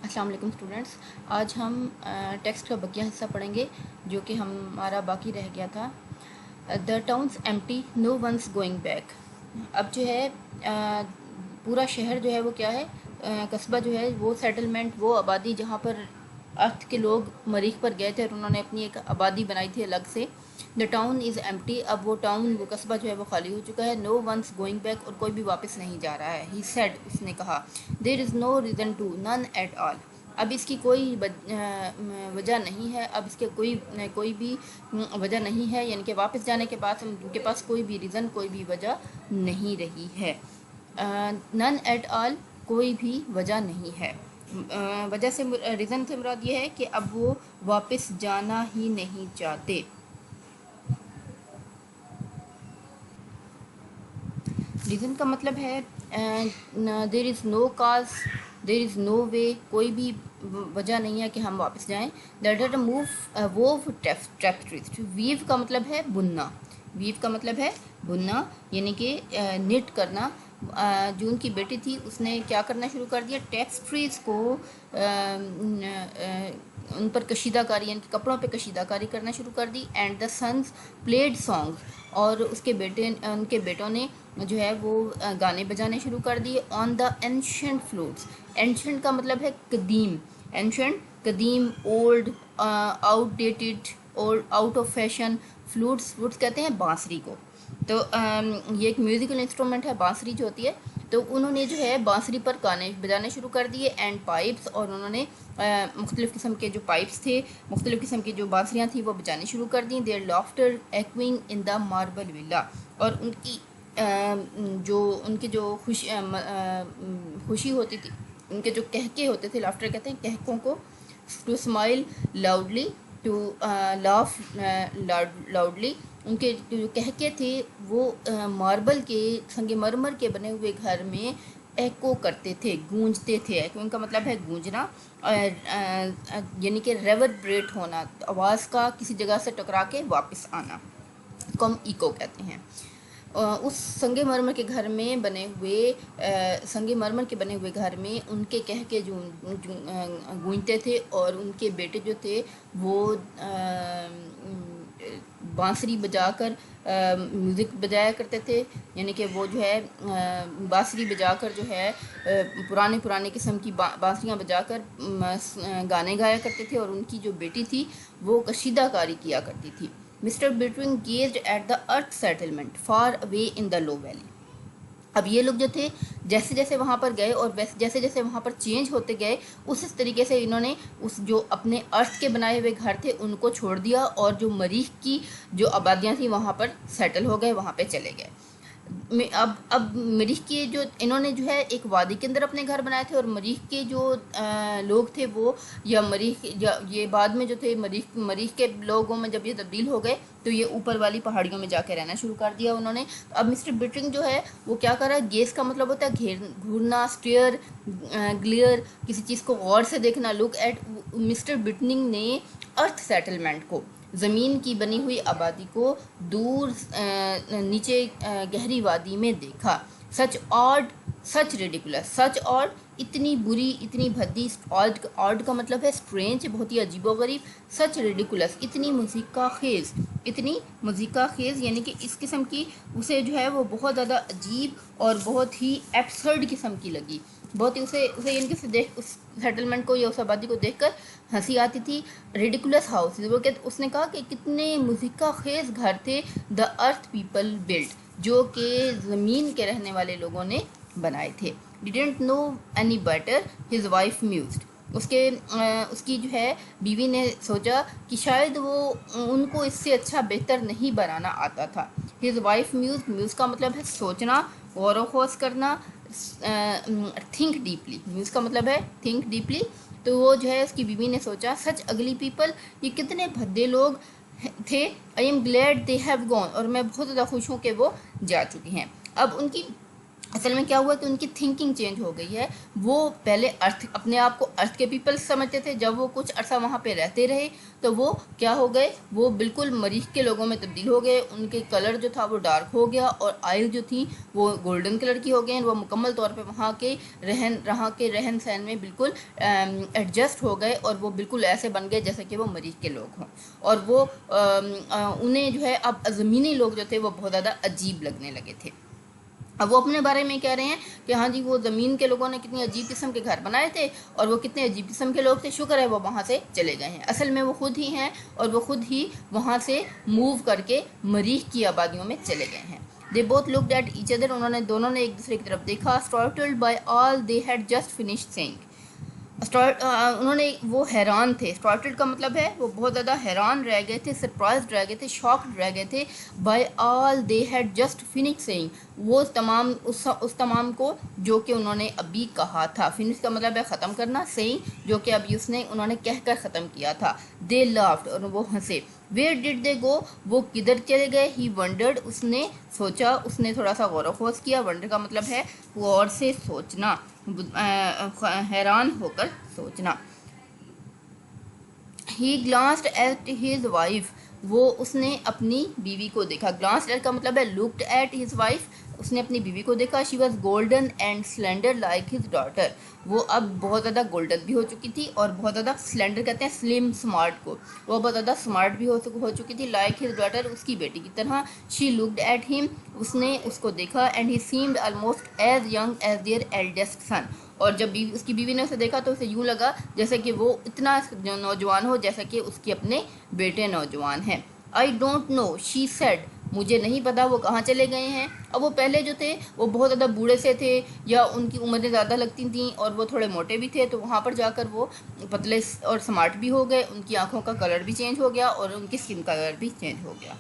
अस्सलाम वालेकुम स्टूडेंट्स। आज हम टेक्स्ट का बकिया हिस्सा पढ़ेंगे जो कि हमारा बाकी रह गया था। The towns empty, no one's going back. अब जो है पूरा शहर जो है वो क्या है, कस्बा जो है वो सेटलमेंट, वो आबादी जहाँ पर अर्थ के लोग मरीख पर गए थे और उन्होंने अपनी एक आबादी बनाई थी अलग से। द टाउन इज़ एम्प्टी, अब वो टाउन, वो कस्बा जो है वो खाली हो चुका है। नो वंस गोइंग बैक, और कोई भी वापस नहीं जा रहा है। ही सेड, उसने कहा। There is no reason to, none at all, अब इसकी कोई वजह नहीं है, अब इसके कोई भी वजह नहीं है, यानी कि वापस जाने के बाद उनके पास कोई भी रीज़न, कोई भी वजह नहीं रही है। नन एट ऑल, कोई भी वजह नहीं है। वजह से, रीज़न से मुराद ये है कि अब वो वापस जाना ही नहीं चाहते। रीज़न का मतलब है there is no cause, there is no way, कोई भी वजह नहीं है कि हम वापस जाएं। That move wove tapestries, weave का मतलब है बुनना, वीव का मतलब है बुनना, यानी कि निट करना। जो उनकी बेटी थी उसने क्या करना शुरू कर दिया, टेप्स्ट्रीज को उन पर कशीदाकारी, यानी कि कपड़ों पे कशीदाकारी करना शुरू कर दी। And the sons played songs, और उनके बेटों ने जो है वो गाने बजाने शुरू कर दिए। On the ancient flutes, ancient का मतलब है कदीम, एंशेंट कदीम, old, outdated, old, out of fashion. Flutes कहते हैं बांसुरी को। तो ये एक म्यूज़िकल इंस्ट्रूमेंट है, बांसुरी जो होती है। तो उन्होंने जो है बांसुरी पर गाने बजाने शुरू कर दिए। एंड पाइप्स, और उन्होंने मुख्तलिफ़ किस्म के जो पाइप्स थे, मुख्तलिफ़ किस्म की जो बांसुरियाँ थी वो बजानी शुरू कर दी। Their laughter echoing in the marble villa, और उनकी उनकी जो खुशी होती थी, उनके जो कहके होते थे, लाफ्टर कहते हैं कहकों को। To smile loudly, to laugh loudly, उनके जो कहके थे वो मार्बल के, संगमरमर के बने हुए घर में एको करते थे, गूंजते थे। एको इनका मतलब है गूंजना, यानी कि रेवरब्रेट होना, आवाज़ का किसी जगह से टकरा के वापस आना को हम इको कहते हैं। उस संगमरमर के घर में बने हुए, संगमरमर के बने हुए घर में उनके कह के जो गूंजते थे, और उनके बेटे जो थे वो बांसुरी बजाकर म्यूज़िक बजाया करते थे, यानी कि वो जो है बांसुरी बजाकर जो है पुराने किस्म की बांसुरियाँ बजाकर गाने गाया करते थे, और उनकी जो बेटी थी वो कशीदाकारी किया करती थी। Mister between gazed at the earth settlement far away in the low valley. अब ये लोग जो थे जैसे जैसे वहाँ पर गए, और जैसे जैसे वहाँ पर चेंज होते गए, उस तरीके से इन्होंने उस जो अपने अर्थ के बनाए हुए घर थे उनको छोड़ दिया, और जो मरीख की जो आबादियाँ थी वहाँ पर सेटल हो गए, वहाँ पे चले गए। अब मरीख के जो, इन्होंने जो है एक वादी के अंदर अपने घर बनाए थे, और मरीख के जो लोग थे वो, या मरीख, या ये बाद में जो थे मरीख के लोगों में जब ये तब्दील हो गए तो ये ऊपर वाली पहाड़ियों में जाके रहना शुरू कर दिया उन्होंने। तो अब मिस्टर बिटरिंग जो है वो क्या कर रहा है, गेस का मतलब होता है घूरना, स्टेयर, ग्लेयर, किसी चीज़ को गौर से देखना। लुक एट, मिस्टर बिटरिंग ने अर्थ सेटलमेंट को, ज़मीन की बनी हुई आबादी को दूर नीचे गहरी वादी में देखा। सच ऑड, सच रेडिकुलस, सच ऑड, इतनी बुरी, इतनी भद्दी। ऑड का मतलब है स्ट्रेंज, बहुत ही अजीबोगरीब। सच रेडिकुलस, इतनी मुज़ीका खेज़, इतनी मुज़ीका खेज़, यानी कि इस किस्म की उसे जो है वो बहुत ज़्यादा अजीब और बहुत ही एब्सर्ड किस्म की लगी। बहुत ही उसे यानी कि देख, उस सेटलमेंट को या उस आबादी को देखकर हंसी आती थी। रेडिकुलस हाउस, वो कहते, उसने कहा कि कितने मुज़ीका खेज़ घर थे। द अर्थ पीपल बिल्ड, जो कि ज़मीन के रहने वाले लोगों ने बनाए थे। Didn't know any better, his wife mused, उसकी जो है बीवी ने सोचा कि शायद वो उनको इससे अच्छा बेहतर नहीं बनाना आता था। हिज वाइफ म्यूज का मतलब है सोचना, गौर खोज करना। थिंक डीपली, म्यूज का मतलब है थिंक डीपली। तो वो जो है उसकी बीवी ने सोचा, सच अगली पीपल, ये कितने भद्दे लोग थे। I am glad they have gone, और मैं बहुत ज़्यादा खुश हूँ कि वो जा चुकी हैं। अब उनकी असल में क्या हुआ कि उनकी थिंकिंग चेंज हो गई है। वो पहले अर्थ, अपने आप को अर्थ के पीपल समझते थे। जब वो कुछ अरसा वहाँ पे रहते रहे तो वो क्या हो गए, वो बिल्कुल मरीख के लोगों में तब्दील हो गए। उनके कलर जो था वो डार्क हो गया और आइज जो थी वो गोल्डन कलर की हो गई। वो मुकम्मल तौर पे वहाँ के रहन सहन में बिल्कुल एडजस्ट हो गए और वो बिल्कुल ऐसे बन गए जैसे कि वो मरीख के लोग हों। और वो उन्हें जो है अब ज़मीनी लोग जो थे वो बहुत ज़्यादा अजीब लगने लगे थे। अब वो अपने बारे में कह रहे हैं कि हाँ जी, वो ज़मीन के लोगों ने कितनी अजीब किस्म के घर बनाए थे और वो कितने अजीब किस्म के लोग थे, शुक्र है वो वहाँ से चले गए हैं। असल में वो खुद ही हैं और वो खुद ही वहाँ से मूव करके मरीख की आबादियों में चले गए हैं। They both looked at each other, दोनों ने एक दूसरे की तरफ देखा। Startled by all they had just finished saying, उन्होंने वो हैरान थे। स्टार्टेड का मतलब है वो बहुत ज़्यादा हैरान रह गए थे, सरप्राइज रह गए थे, शॉक्ड रह गए थे। By all they had just finish saying, वो तमाम उस तमाम को जो कि उन्होंने अभी कहा था। फिनिश का मतलब है ख़त्म करना, सेइंग जो कि अभी उन्होंने कहकर ख़त्म किया था। दे लाफ्ड, और वो हंसे। वेयर डिड दे गो, वो किधर चले गए। ही वंडर्ड, उसने सोचा, उसने थोड़ा सा गौर खोज किया। वंडर का मतलब है गौर से सोचना, हैरान होकर सोचना। ही ग्लांस्ड एट हिज वाइफ, वो उसने अपनी बीवी को देखा। ग्लांस्ड एट का मतलब है लुक्ड एट हिज वाइफ, उसने अपनी बीवी को देखा। She was golden and slender like his daughter, वो अब बहुत ज़्यादा गोल्डन भी हो चुकी थी और बहुत ज़्यादा स्लेंडर कहते हैं स्लिम स्मार्ट को, वो बहुत ज़्यादा स्मार्ट भी हो चुकी थी। लाइक हिज डॉटर, उसकी बेटी की तरह। शी लुक्ड एट हिम, उसने उसको देखा। And he seemed almost as young as their eldest son, और जब उसकी बीवी ने उसे देखा तो उसे यूँ लगा जैसे कि वो इतना नौजवान हो जैसा कि उसके अपने बेटे नौजवान हैं। I don't know, she said, मुझे नहीं पता वो कहाँ चले गए हैं। अब वो पहले जो थे वो बहुत ज़्यादा बूढ़े से थे या उनकी उम्रें ज़्यादा लगती थी और वो थोड़े मोटे भी थे, तो वहाँ पर जाकर वो पतले और स्मार्ट भी हो गए। उनकी आंखों का कलर भी चेंज हो गया और उनकी स्किन का कलर भी चेंज हो गया।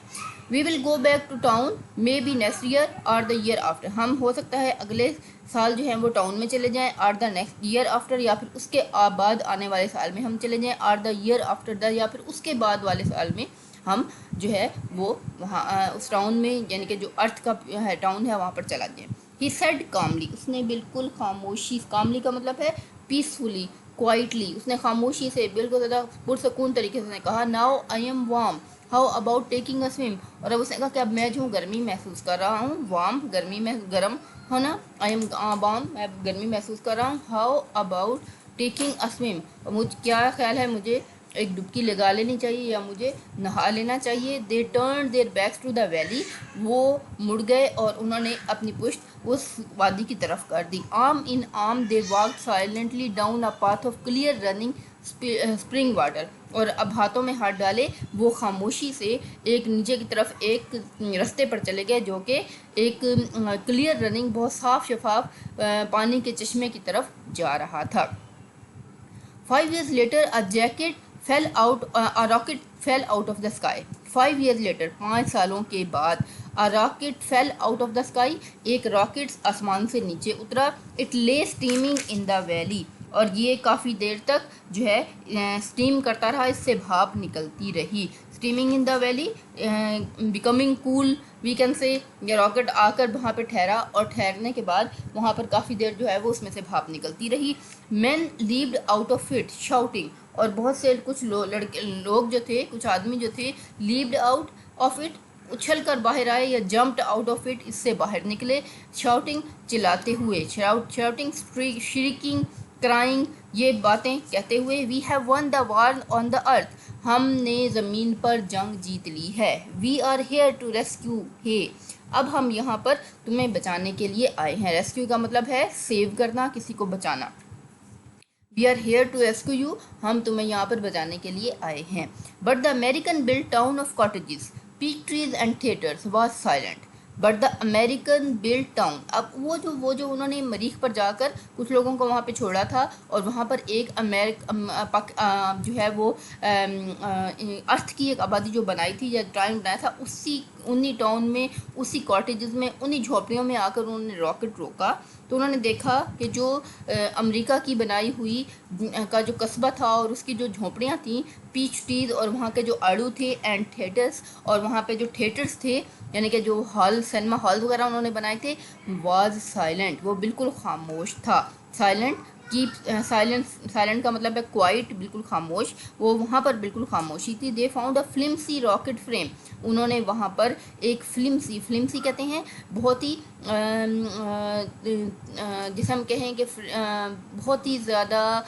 We will go back to town maybe next year और द ईयर आफ्टर, हम हो सकता है अगले साल जो है वो टाउन में चले जाएं, और द नेक्स्ट ईयर आफ्टर, या फिर उसके बाद आने वाले साल में हम चले जाएं, और द ईयर आफ्टर द, या फिर उसके बाद वाले साल में हम जो है वो वहाँ उस टाउन में, यानी कि जो अर्थ का है टाउन है वहाँ पर चला जाए। ही सेड कामली, उसने बिल्कुल खामोशी, कामली का मतलब है पीसफुली, क्वाइटली, उसने खामोशी से बिल्कुल ज़्यादा पुरसकून तरीके से कहा। Now I am warm, how about taking a swim, और अब उसने कहा कि अब मैं जो गर्मी महसूस कर रहा हूँ, वार्म गर्मी में गर्म होना, आई एम वार्म मैं गर्मी महसूस कर रहा हूँ। How about taking a swim, मुझ क्या ख्याल है मुझे एक डुबकी लगा लेनी चाहिए या मुझे नहा लेना चाहिए। They turn their backs to the valley, वो मुड़ गए और उन्होंने अपनी पुश्त उस वादी की तरफ कर दी। Arm in arm they walked silently down a path of clear running spring water, और अब हाथों में हाथ डाले वो खामोशी से एक नीचे की तरफ एक रास्ते पर चले गए जो कि एक क्लियर रनिंग बहुत साफ शफाफ पानी के चश्मे की तरफ जा रहा था। 5 years later a rocket fell out of the sky. 5 years later, 5 सालों के बाद, a rocket fell out of the sky, एक रॉकेट आसमान से नीचे उतरा। It lay steaming in the valley, और ये काफ़ी देर तक जो है स्टीम करता रहा, इससे भाप निकलती रही। Steaming in the valley, becoming cool we can say, ये रॉकेट आकर वहाँ पे ठहरा और ठहरने के बाद वहाँ पर काफ़ी देर जो है वो उसमें से भाप निकलती रही। Man levied out of it shouting, और बहुत से कुछ लोग जो थे, कुछ आदमी जो थे, लीव्ड आउट ऑफ इट, उछल कर बाहर आए या जम्प्ड आउट ऑफ इट, इससे बाहर निकले। शाउटिंग चिल्लाते हुए, शाउटिंग श्रीकिंग क्राइंग, ये बातें कहते हुए। We have won the war on the earth, हमने ज़मीन पर जंग जीत ली है। We are here to rescue, हे अब हम यहाँ पर तुम्हें बचाने के लिए आए हैं। रेस्क्यू का मतलब है सेव करना, किसी को बचाना। We are here to rescue you, हम तुम्हें यहाँ पर बचाने के लिए आए हैं। But the American build town of cottages, peak trees and theatres was silent. But the American build town, अब वो जो उन्होंने मरीख पर जाकर कुछ लोगों को वहाँ पे छोड़ा था और वहाँ पर एक जो है वो अर्थ की एक आबादी जो बनाई थी या टाउन बनाया था, उन्हीं टाउन में, उसी कॉटेजेस में, उन्हीं झोपड़ियों में आकर उन्होंने रॉकेट रोका। तो उन्होंने देखा कि जो अमेरिका की बनाई हुई का जो कस्बा था और उसकी जो झोपड़ियाँ थीं, पीच ट्रीज, और वहाँ के जो आड़ू थे, एंड थिएटर्स, और वहाँ पे जो थिएटर्स थे यानी कि जो हॉल, सिनेमा हॉल वगैरह उन्होंने बनाए थे, वाज साइलेंट, वो बिल्कुल खामोश था। साइलेंट, कीप साइलेंस, साइलेंट का मतलब है क्वाइट, बिल्कुल खामोश, वो वहाँ पर बिल्कुल खामोशी थी। They found a flimsy rocket frame, उन्होंने वहाँ पर एक फ्लिमसी, फ्लिमसी कहते हैं बहुत ही जिसे हम कहें कि बहुत ही ज़्यादा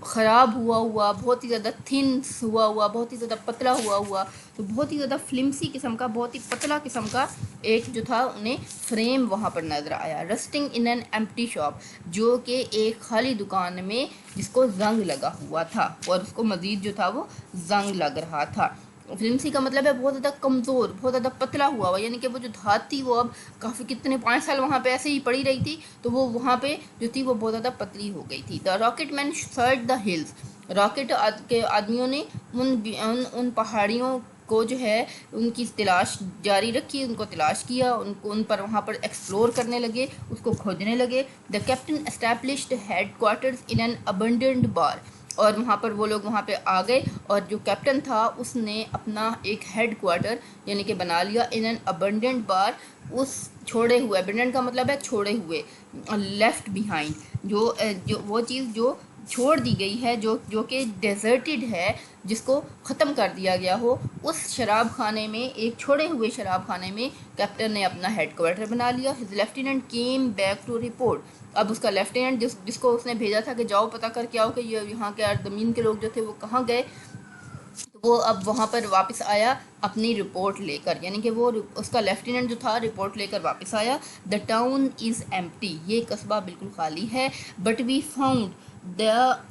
ख़राब हुआ, बहुत ही ज़्यादा थिन हुआ, बहुत ही ज़्यादा पतला हुआ, तो बहुत ही ज़्यादा फ्लिमसी किस्म का, बहुत ही पतला किस्म का एक जो था उन्हें फ्रेम वहाँ पर नज़र आया। Rusting in an empty shop, जो कि एक खाली दुकान में जिसको जंग लगा हुआ था, और उसको मज़ीद जो था वो जंग लग रहा था। फ्लिमसी का मतलब है बहुत ज़्यादा कमज़ोर, बहुत ज़्यादा पतला हुआ, यानी कि वो जो धात थी वो अब काफ़ी कितने 5 साल वहाँ पे ऐसे ही पड़ी रही थी, तो वो वहाँ पे जो थी वो बहुत ज़्यादा पतली हो गई थी। The rocket man search the hills, rocket के आदमियों ने उन पहाड़ियों को जो है उनकी तलाश जारी रखी, उनको तलाश किया, उनको उन पर वहाँ पर एक्सप्लोर करने लगे, उसको खोजने लगे। The captain established headquarters in an abundant bar, और वहाँ पर वो लोग वहाँ पे आ गए, और जो कैप्टन था उसने अपना एक हेड क्वार्टर यानी कि बना लिया इन एन अबंडेंट बार, उस छोड़े हुए, अबंडेंट का मतलब है छोड़े हुए, लेफ्ट बिहाइंड, जो वो चीज़ जो छोड़ दी गई है, जो कि डेजर्टेड है, जिसको ख़त्म कर दिया गया हो, उस शराब खाने में, एक छोड़े हुए शराब खाने में कैप्टन ने अपना हेड क्वार्टर बना लिया। His lieutenant came back to report, अब उसका लेफ्टिनेंट जिसको उसने भेजा था कि जाओ पता करके आओ कि ये यहाँ के ज़मीन के लोग जो थे वो कहाँ गए, तो वो अब वहाँ पर वापस आया अपनी रिपोर्ट लेकर, यानी कि वो उसका लेफ्टिनेंट जो था रिपोर्ट लेकर वापस आया। द टाउन इज़ एम्प्टी, ये कस्बा बिल्कुल खाली है। But we found the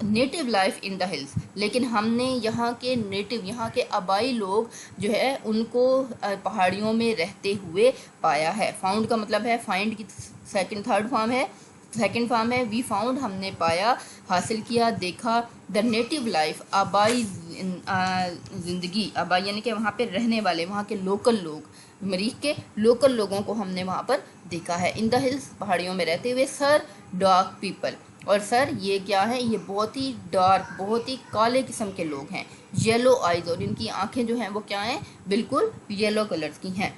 native life in the hills, लेकिन हमने यहाँ के नेटिव, यहाँ के आबाई लोग जो है उनको पहाड़ियों में रहते हुए पाया है। फाउंड का मतलब है फाइंड की थर्ड फॉर्म है, सेकेंड फॉर्म है वी फाउंड, हमने पाया, हासिल किया, देखा। द नेटिव लाइफ, आबाई ज़िंदगी, आबाई यानी कि वहाँ पे रहने वाले, वहाँ के लोकल लोग, मरीख के लोकल लोगों को हमने वहाँ पर देखा है। इन द हिल्स, पहाड़ियों में रहते हुए। सर, डार्क पीपल, और सर ये क्या है, ये बहुत ही डार्क, बहुत ही काले किस्म के लोग हैं। येलो आइज़, और इनकी आंखें जो हैं वो क्या हैं, बिल्कुल येलो कलर की हैं,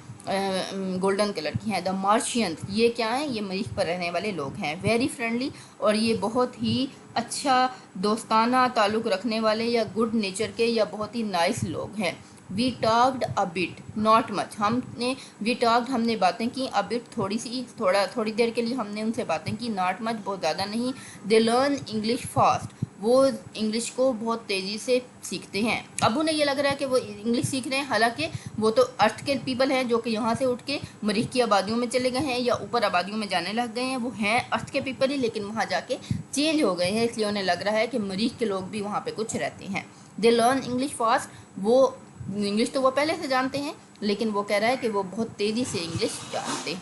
गोल्डन कलर की हैं। द मार्शियंस, ये क्या हैं, ये मरीख पर रहने वाले लोग हैं। वेरी फ्रेंडली, और ये बहुत ही अच्छा दोस्ताना ताल्लुक़ रखने वाले या गुड नेचर के या बहुत ही नाइस लोग हैं। We talked a bit not much, हमने बातें की, अ बिट थोड़ी देर के लिए हमने उनसे बातें की, नॉट मच बहुत ज़्यादा नहीं। दे लर्न इंग्लिश फास्ट, वो इंग्लिश को बहुत तेज़ी से सीखते हैं। अब उन्हें ये लग रहा है कि वो इंग्लिश सीख रहे हैं, हालांकि वो तो अर्थ के पीपल हैं जो कि यहाँ से उठ के मरीख की आबादियों में चले गए हैं या ऊपर आबादियों में जाने लग गए हैं। वो हैं अर्थ के पीपल ही, लेकिन वहाँ जाके चेंज हो गए हैं, इसलिए उन्हें लग रहा है कि मरीख के लोग भी वहाँ पे कुछ रहते हैं। दे लर्न इंग्लिश फास्ट, वो इंग्लिश तो वो पहले से जानते हैं, लेकिन वो कह रहा है कि वो बहुत तेज़ी से इंग्लिश जानते,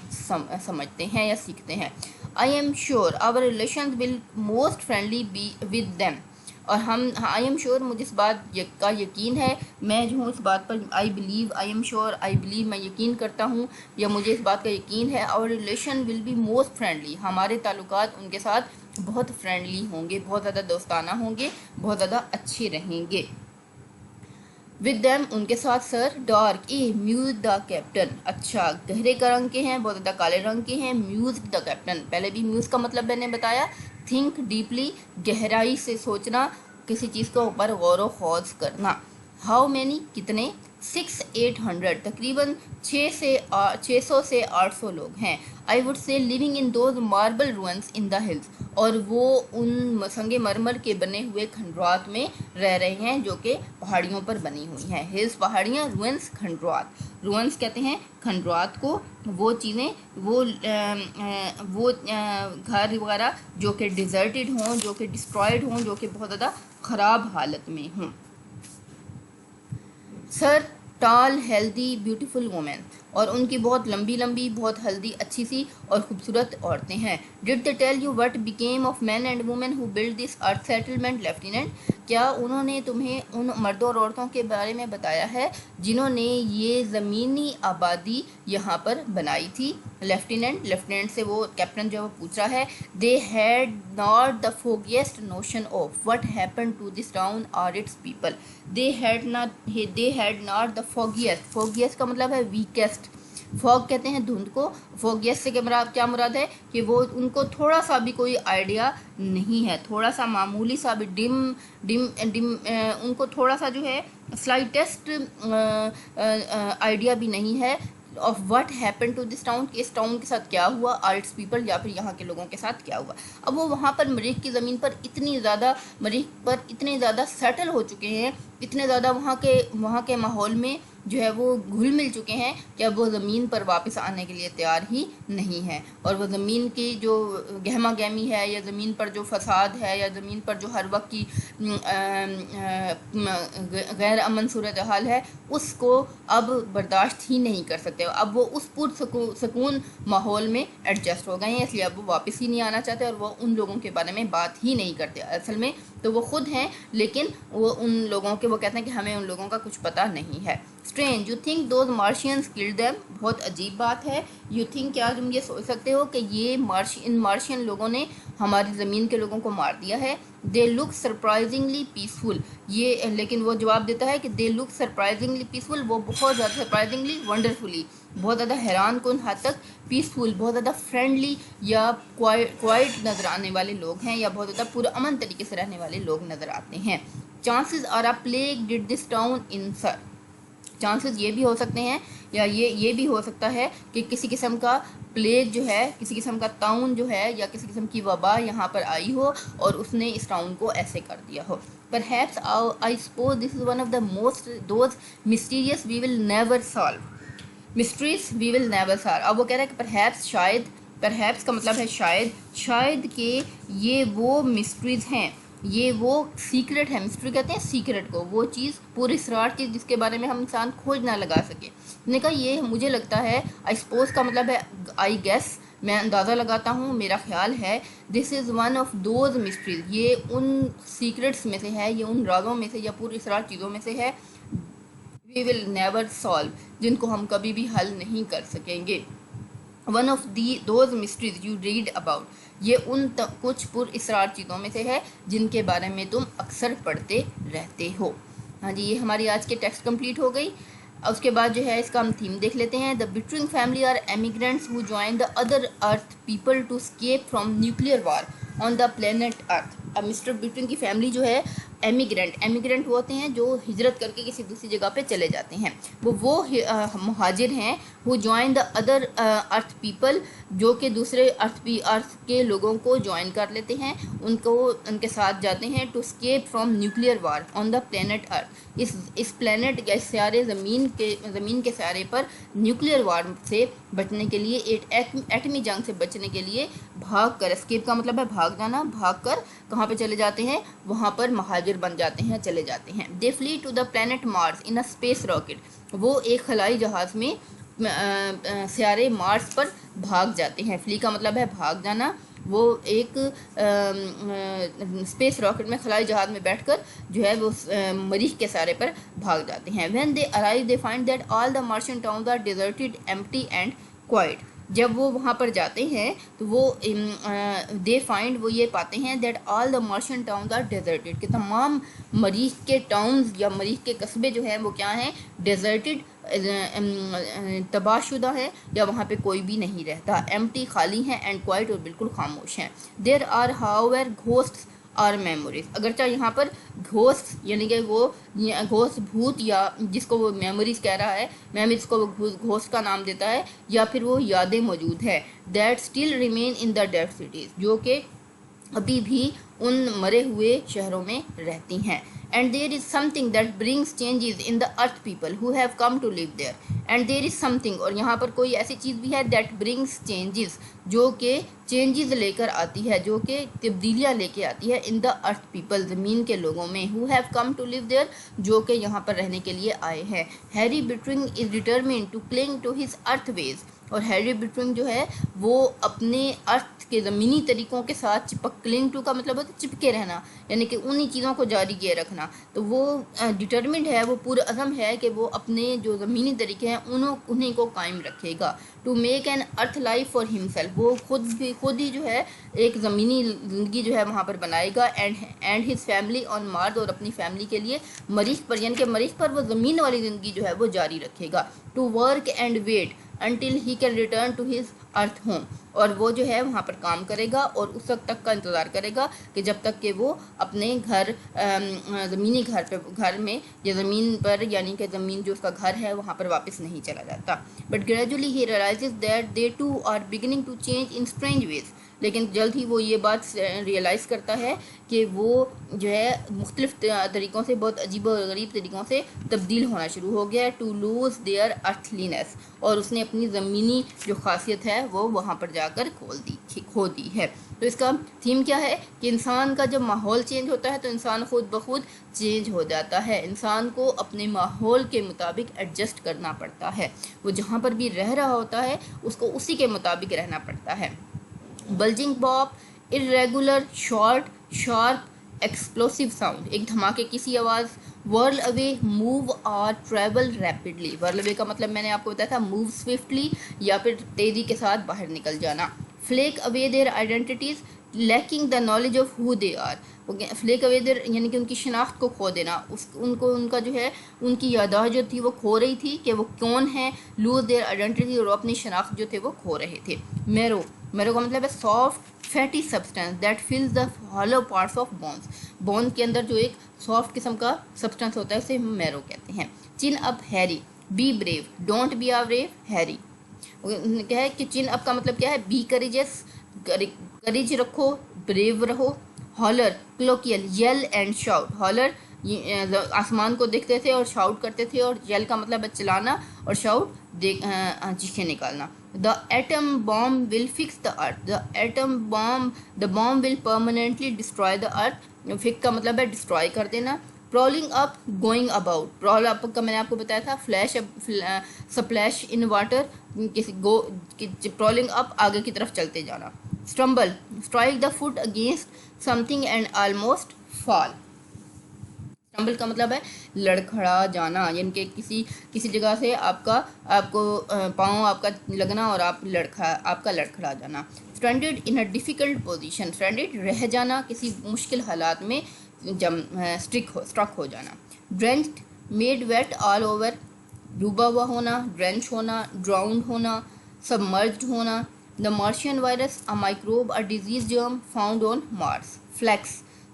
समझते हैं या सीखते हैं। I am sure our relation will most friendly be with them, और आई एम श्योर, मुझे इस बात का यकीन है, मैं जो हूँ इस बात पर, I believe, I am sure, I believe, मैं यकीन करता हूँ या मुझे इस बात का यकीन है। Our relation will be most friendly, हमारे ताल्लुकात उनके साथ बहुत फ्रेंडली होंगे, बहुत ज़्यादा दोस्ताना होंगे, बहुत ज़्यादा अच्छे रहेंगे। विद दैम, उनके साथ। Sir, dark, amused the captain, अच्छा गहरे का रंग के हैं, बहुत ज़्यादा काले रंग के हैं। म्यूज द कैप्टन, पहले भी म्यूज का मतलब मैंने बताया, थिंक डीपली, गहराई से सोचना, किसी चीज़ के ऊपर गौर व खौज करना। हाउ मैनी, कितने। 600-800, तकरीबन 600 से 800 लोग हैं। I would say living in those marble ruins in the hills, और वो उन संगे मरमर के बने हुए खंडरात में रह रहे हैं जो कि पहाड़ियों पर बनी हुई हैं। हिल्स पहाड़ियाँ, रुइंस खंडरात, रुइंस कहते हैं खंडरात को, वो चीज़ें, वो घर वगैरह जो कि डिज़र्टेड हों, जो कि डिस्ट्रॉयड हों, जो कि बहुत ज़्यादा ख़राब हालत में हों। Sir, tall healthy beautiful women, और उनकी बहुत लंबी लंबी, बहुत हेल्दी, अच्छी सी और खूबसूरत औरतें हैं। Did they tell you what became of man and women who build this earth settlement, lieutenant, क्या उन्होंने तुम्हें उन मर्दों और औरतों के बारे में बताया है जिन्होंने ये ज़मीनी आबादी यहाँ पर बनाई थी? लेफ्टिनेंट से वो कैप्टन जो वो पूछ रहा है, they had not the foggiest notion of what happen to this town और its people. They had not the foggiest का मतलब है वीकेस्ट। फॉग कहते हैं धुंध को, फोगियस से क्या मुराद है कि वो उनको थोड़ा सा भी कोई आइडिया नहीं है, थोड़ा सा मामूली सा भी डिम डिम डिम उनको थोड़ा सा जो है स्लाइटेस्ट आइडिया भी नहीं है of what happen to this town, कि इस टाउन के साथ क्या हुआ, और इट्स पीपल या फिर यहाँ के लोगों के साथ क्या हुआ। अब वो वहाँ पर मरीख की ज़मीन पर इतने ज़्यादा सेटल हो चुके हैं, इतने ज़्यादा वहाँ के माहौल में जो है वो घुल मिल चुके हैं कि अब वो ज़मीन पर वापस आने के लिए तैयार ही नहीं है। और वो ज़मीन की जो गहमा गहमी है, या ज़मीन पर जो फसाद है, या ज़मीन पर जो हर वक्त की गैर अमन सूरत हाल है, उसको अब बर्दाश्त ही नहीं कर सकते। अब वो उस पुरसकून माहौल में एडजस्ट हो गए हैं, इसलिए अब वो वापस ही नहीं आना चाहते और वो उन लोगों के बारे में बात ही नहीं करते। असल में तो वो खुद हैं, लेकिन वो उन लोगों के वो कहते हैं कि हमें उन लोगों का कुछ पता नहीं है। Strange, you think those Martians killed them. बहुत अजीब बात है। यू थिंक, क्या तुम ये सोच सकते हो कि इन मार्शियन लोगों ने हमारी ज़मीन के लोगों को मार दिया है। They look surprisingly peaceful. ये लेकिन वो जवाब देता है कि दे लुक सरप्राइजिंगली पीसफुल, वो बहुत ज़्यादा सरप्राइजिंगली वंडरफुली, बहुत ज़्यादा हैरान कुन हद तक पीसफुल, बहुत ज़्यादा फ्रेंडली या क्वाइट नज़र आने वाले लोग हैं, या बहुत ज़्यादा पुरअमन तरीके से रहने वाले लोग नज़र आते हैं। Chances are a plague did this town in sir. Chances ये भी हो सकते हैं, या ये भी हो सकता है कि किसी किस्म का प्लेग जो है, किसी किस्म का ताउन जो है, या किसी किस्म की वबा यहाँ पर आई हो और उसने इस टाउन को ऐसे कर दिया हो। Perhaps I suppose this is one of the those mysterious we will never solve. Mysteries we will never solve. अब वो कह रहा है कि perhaps शायद, perhaps का मतलब है शायद के ये वो मिस्ट्रीज हैं, ये वो सीक्रेट है। मिस्ट्री कहते हैं सीक्रेट को, वो चीज़ पूरी सरार चीज़ जिसके बारे में हम इंसान खोज ना लगा सके। उसने कहा ये मुझे लगता है, आई सपोज का मतलब है आई गेस, मैं अंदाज़ा लगाता हूँ, मेरा ख्याल है, this is one of those mysteries, ये उन सीक्रेट्स में से है, ये उन राजों में से या पूरी सरार चीज़ों में से है, वी विल नेवर सॉल्व, जिनको हम कभी भी हल नहीं कर सकेंगे। One of those mysteries you read about, ये उन कुछ पुरअसरार चीज़ों में से है जिनके बारे में तुम अक्सर पढ़ते रहते हो। हाँ जी, ये हमारी आज के टेक्स्ट कंप्लीट हो गई। उसके बाद जो है इसका हम थीम देख लेते हैं। The Bittering family are emigrants who join the other earth people to escape from nuclear war on the planet earth. अब मिस्टर बिटरिंग की फैमिली जो है एमिग्रेंट वो होते हैं जो हिजरत करके किसी दूसरी जगह पे चले जाते हैं, वो मुहाजिर हैं। Who join the other earth people, जो कि दूसरे अर्थ के लोगों को ज्वाइन कर लेते हैं, उनके साथ जाते हैं। To escape from nuclear war on the planet earth, इस प्लेनेट या इस सारे ज़मीन के सारे पर न्यूक्लियर वार से बचने के लिए, एटमी जंग से बचने के लिए भाग कर, स्केप का मतलब है भाग जाना, भाग कर कहाँ पे चले जाते हैं, वहाँ पर महाजिर बन जाते हैं, चले जाते हैं। They flee to the planet Mars in a space rocket, वो एक खलाई जहाज़ में सियारे मार्स पर भाग जाते हैं। फ्ली का मतलब है भाग जाना, वो एक स्पेस रॉकेट में खलाई जहाज़ में बैठकर जो है वो मरीख के सारे पर भाग जाते हैं। When they arrive they find that all the Martian towns are deserted, empty and quiet. जब वो वहाँ पर जाते हैं तो वो दे फाइंड, वो ये पाते हैं that all the Martian towns are deserted, कि तमाम मरीख के टाउन्स या मरीख के कस्बे जो हैं वो क्या हैं, डेजर्टेड, तबाहशुदा है, या वहाँ पे कोई भी नहीं रहता। एम्प्टी खाली हैं, एंड क्वाइट और बिल्कुल खामोश हैं। देयर आर हाउएवर घोस्ट्स और मेमोरीज, अगरचा यहाँ पर घोस्ट यानी कि वो घोस्ट भूत, या जिसको वो मेमोरीज कह रहा है, मेमोरीज को वो घोस्ट का नाम देता है, या फिर वो यादें मौजूद है। That still remain in the dead cities, जो कि अभी भी उन मरे हुए शहरों में रहती हैं। And there is something that brings changes in the earth people who have come to live there. And there is something, और यहाँ पर कोई ऐसी चीज़ भी है that brings changes, जो कि चेंजेस लेकर आती है, जो कि तब्दीलियाँ लेके आती है in the earth people, ज़मीन के लोगों में, who have come to live there, जो कि यहाँ पर रहने के लिए आए हैं। Harry Bittering is determined to cling to his earth ways, और हैरी ब्रिटविंग जो है वो अपने अर्थ के ज़मीनी तरीक़ों के साथ क्लिंग टू का मतलब होता है चिपके रहना, यानी कि उन्हीं चीज़ों को जारी किए रखना। तो वो डिटर्मिंड है, वो पुरअज़म है कि वो अपने जो ज़मीनी तरीके हैं उन्हीं को कायम रखेगा। To make an earth life for himself, वो खुद ही जो है एक ज़मीनी ज़िंदगी जो है वहाँ पर बनाएगा। And his family on Mars, और अपनी फैमिली के लिए मरीख पर, यानी कि मरीख पर वो ज़मीन वाली ज़िंदगी जो है वो जारी रखेगा। To work and wait until he can return to his earth home, और वो जो है वहाँ पर काम करेगा और उस वक्त तक का इंतज़ार करेगा कि जब तक कि वो अपने घर ज़मीनी घर में या ज़मीन पर, यानी कि ज़मीन जो उसका घर है वहाँ पर वापस नहीं चला जाता। But gradually he realizes that they too are beginning to change in strange ways, लेकिन जल्द ही वो ये बात रियलाइज़ करता है कि वो जो है मुख्तलिफ तरीक़ों से, बहुत अजीब और गरीब तरीक़ों से तब्दील होना शुरू हो गया है। टू लूज़ देयर अर्थलीनेस, और उसने अपनी ज़मीनी जो खासियत है वो वहाँ पर जाकर खो दी है। तो इसका थीम क्या है कि इंसान का जब माहौल चेंज होता है तो इंसान खुद ब खुद चेंज हो जाता है। इंसान को अपने माहौल के मुताबिक एडजस्ट करना पड़ता है, वो जहाँ पर भी रह रहा होता है उसको उसी के मुताबिक रहना पड़ता है। Bulging pop, irregular short sharp explosive sound, एक धमाके की सी आवाज़। वर्ल अवे, मूव और ट्रैवल रैपिडली, वर्ल अवे का मतलब मैंने आपको बताया था मूव स्विफ्टली या फिर तेज़ी के साथ बाहर निकल जाना। Flake away their identities, lacking the knowledge of who they are, flake away their यानी कि उनकी शनाख्त को खो देना, उनका जो है उनकी याददाश्त जो थी वो खो रही थी कि वो कौन है। लूज देयर आइडेंटिटी, और अपनी शनाख्त जो थे वो खो रहे थे। मेरो का मतलब है soft fatty substance that फिल्स the hollow parts of bones के अंदर जो एक सॉफ्ट किस्म का सब्सटेंस होता है उसे मैरो कहते हैं। चिन up Harry, be brave, don't be brave Harry, क्या है कि चिन अप का मतलब क्या है, बी करेजियस, करेज रखो, ब्रेव रहो। हॉलर, क्लोकियल, येल एंड शाउट, हॉलर आसमान को देखते थे और शाउट करते थे, और येल का मतलब है चिल्लाना, और शाउट चीखें निकालना। The atom bomb will fix the earth, the bomb will permanently destroy the earth, fix का मतलब है डिस्ट्रॉय कर देना। Prowling up, going about, prowl up का मैंने आपको बताया था splash in water, prowling up आगे की तरफ चलते जाना। Stumble, strike the foot against something and almost fall, stumble का मतलब है लड़खड़ा जाना, यानी कि किसी जगह से आपको पाँव आपका लगना और आपका लड़खड़ा जाना। Stranded in a difficult position, stranded रह जाना, किसी मुश्किल हालात में स्ट्रक हो जाना। Drenched, made wet all over, डूबा हुआ होना, ड्रेंच होना, ड्राउंड होना, सबमर्ज्ड होना। The Martian virus, a microbe, a disease germ found on Mars. Flakes,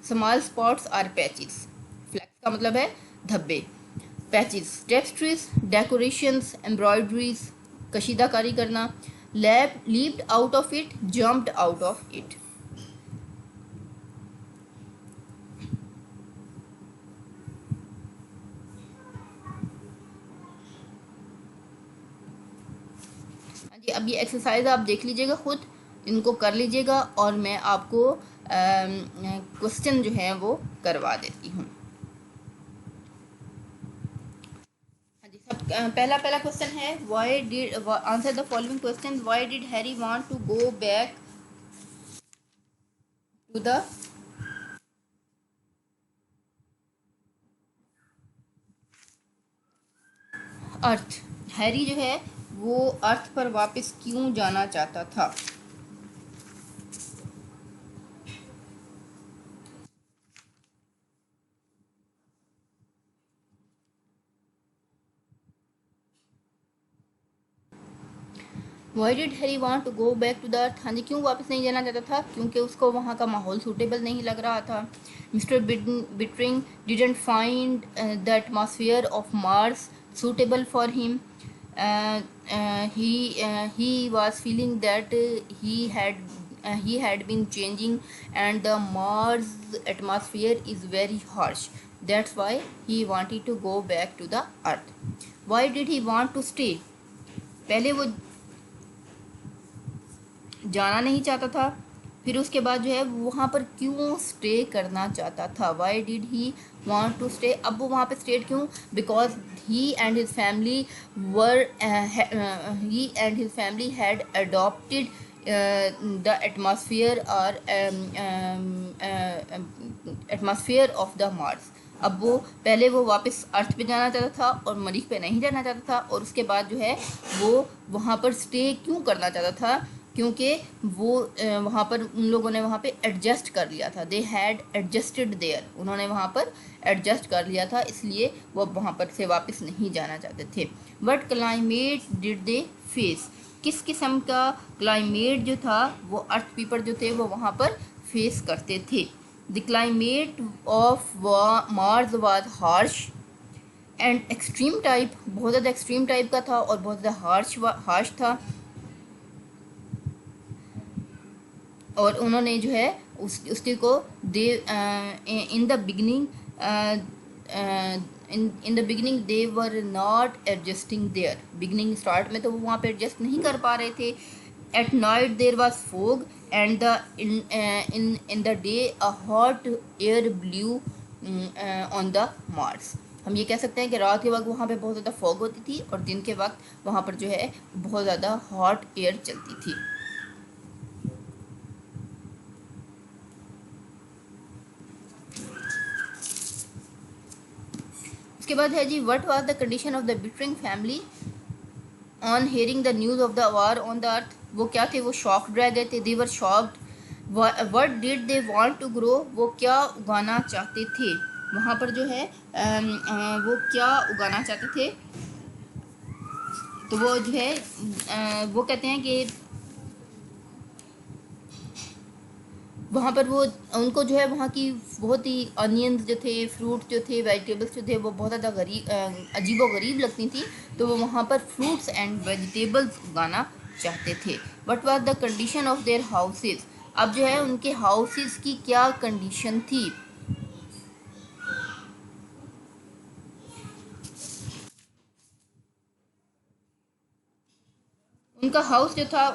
small spots or patches, flakes का मतलब है धब्बे। पैचेस, टेक्सट्रीज, डेकोरेशंस, एम्ब्रॉयडरीज, कशीदाकारी करना। Leaped out of it, jumped out of it. जी, अब ये एक्सरसाइज आप देख लीजिएगा, खुद इनको कर लीजिएगा और मैं आपको क्वेश्चन जो है वो करवा देती हूँ। हाँ जी, सब पहला क्वेश्चन है, why did answer the following question, why did Harry want to go back to the earth, Harry जो है वो अर्थ पर वापस क्यों जाना चाहता था। Why did Harry want to go back to the earth, हाँ जी, क्यों वापस नहीं जाना चाहता था, क्योंकि उसको वहाँ का माहौल सूटेबल नहीं लग रहा था। Mister Bittering didn't find the atmosphere of Mars suitable for him, he was feeling that he had been changing and the Mars atmosphere is very harsh, that's why he wanted to go back to the earth. Why did he want to stay, पहले वो जाना नहीं चाहता था, फिर उसके बाद जो है वहाँ पर क्यों स्टे करना चाहता था, why did he want to stay. अब वो वहाँ पे स्टे क्यों, because he and his family were he and his family had adopted the atmosphere और एटमॉस्फेयर ऑफ द मार्स। अब वो पहले वो वापस अर्थ पे जाना चाहता था और मरीख पे नहीं जाना चाहता था, और उसके बाद जो है वो वहाँ पर स्टे क्यों करना चाहता था, क्योंकि वो वहाँ पर उन लोगों ने वहाँ पे एडजस्ट कर लिया था, दे हैड एडजस्टेड देयर, उन्होंने वहाँ पर एडजस्ट कर लिया था, इसलिए वो वहाँ पर से वापस नहीं जाना चाहते थे। But climate did they face, किस किस्म का क्लाइमेट जो था वो अर्थ पीपल जो थे वो वहाँ पर फेस करते थे। The climate of Mars was harsh and extreme type, बहुत ज़्यादा एक्सट्रीम टाइप का था और बहुत ज़्यादा हार्श था। और उन्होंने जो है उसके को they in the beginning in the beginning they were not adjusting there, beginning start में तो वो वहाँ पे एडजस्ट नहीं कर पा रहे थे। At night there was fog and the in the day a hot air blue on the Mars. हम ये कह सकते हैं कि रात के वक्त वहाँ पे बहुत ज़्यादा फॉग होती थी और दिन के वक्त वहाँ पर जो है बहुत ज़्यादा हॉट एयर चलती थी। उसके बाद है जी, what was the condition of the Bittering family on hearing the news of the war on the earth. वो क्या थे, वो शॉक्ड रह गए थे, they were shocked. What did they want to grow, वो क्या उगाना चाहते थे, वहाँ पर जो है वो क्या उगाना चाहते थे। तो वो जो है वो कहते हैं कि वहाँ पर वो उनको जो है वहाँ की बहुत ही अनियंस जो थे, फ्रूट्स जो थे, वेजिटेबल्स जो थे वो बहुत ज़्यादा अजीब व गरीब लगती थी, तो वो वहाँ पर फ्रूट्स एंड वेजिटेबल्स उगाना चाहते थे। But was the condition of their houses, अब जो है उनके हाउसेस की क्या कंडीशन थी। उनका हाउस जो था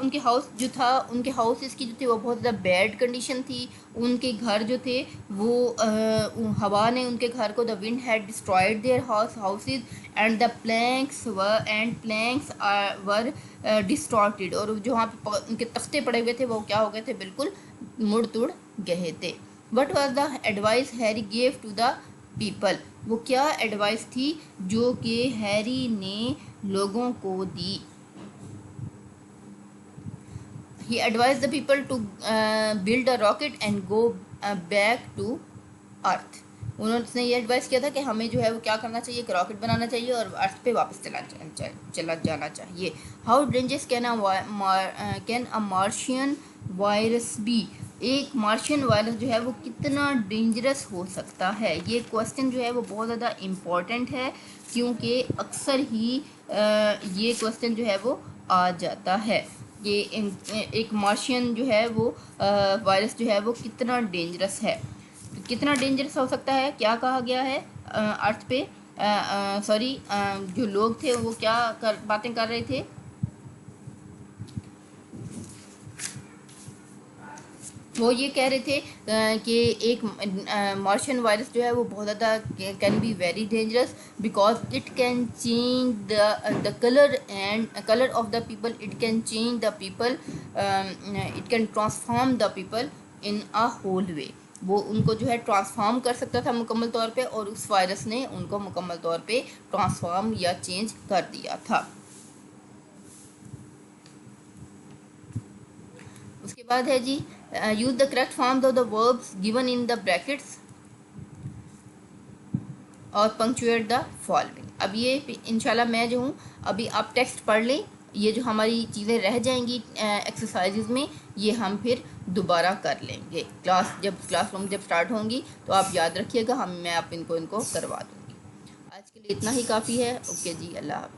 उनके हाउसेस की जो थी वो बहुत ज़्यादा बैड कंडीशन थी। उनके घर जो थे वो हवा ने उनके घर को, the wind had destroyed their houses and the planks were distorted, और जो वहाँ पे उनके तख्ते पड़े हुए थे वो क्या हो गए थे, बिल्कुल मुड़ तुड़ गए थे। What was the advice Harry gave to the people, वो क्या एडवाइस थी जो कि हैरी ने लोगों को दी। He advised the people to build a rocket and go back to Earth. उन्होंने ये एडवाइस किया था कि हमें जो है वो क्या करना चाहिए, एक रॉकेट बनाना चाहिए और अर्थ पे वापस चला जाना चाहिए। How dangerous can a Martian virus be, एक मार्शियन वायरस जो है वो कितना डेंजरस हो सकता है। ये क्वेश्चन जो है वो बहुत ज़्यादा इम्पॉर्टेंट है, क्योंकि अक्सर ही ये क्वेश्चन जो है वो आ जाता है। ये एक मार्शियन जो है वो वायरस जो है वो कितना डेंजरस है, कितना डेंजरस हो सकता है। क्या कहा गया है, अर्थ पे जो लोग थे वो क्या बातें कर रहे थे, वो ये कह रहे थे कि एक मार्शियन वायरस जो है वो बहुत ज़्यादा can be very dangerous, because it can change the colour of the people, it can change the people, it can transform the people in a whole way. वो उनको जो है ट्रांसफॉर्म कर सकता था मुकम्मल तौर पे, और उस वायरस ने उनको मुकम्मल तौर पे ट्रांसफॉर्म या चेंज कर दिया था। उसके बाद है जी, use the correct forms of the verbs given in the brackets और पंक्चुएट द फॉलोइंग। अब ये इंशाल्लाह मैं जो हूँ अभी आप टेक्स्ट पढ़ लें, ये जो हमारी चीज़ें रह जाएंगी एक्सरसाइजेज में ये हम फिर दोबारा कर लेंगे। क्लासरूम जब स्टार्ट होंगी तो आप याद रखिएगा, मैं आप इनको करवा दूँगी। आज के लिए इतना ही काफ़ी है। ओके जी, अल्लाह हाफ़िज़।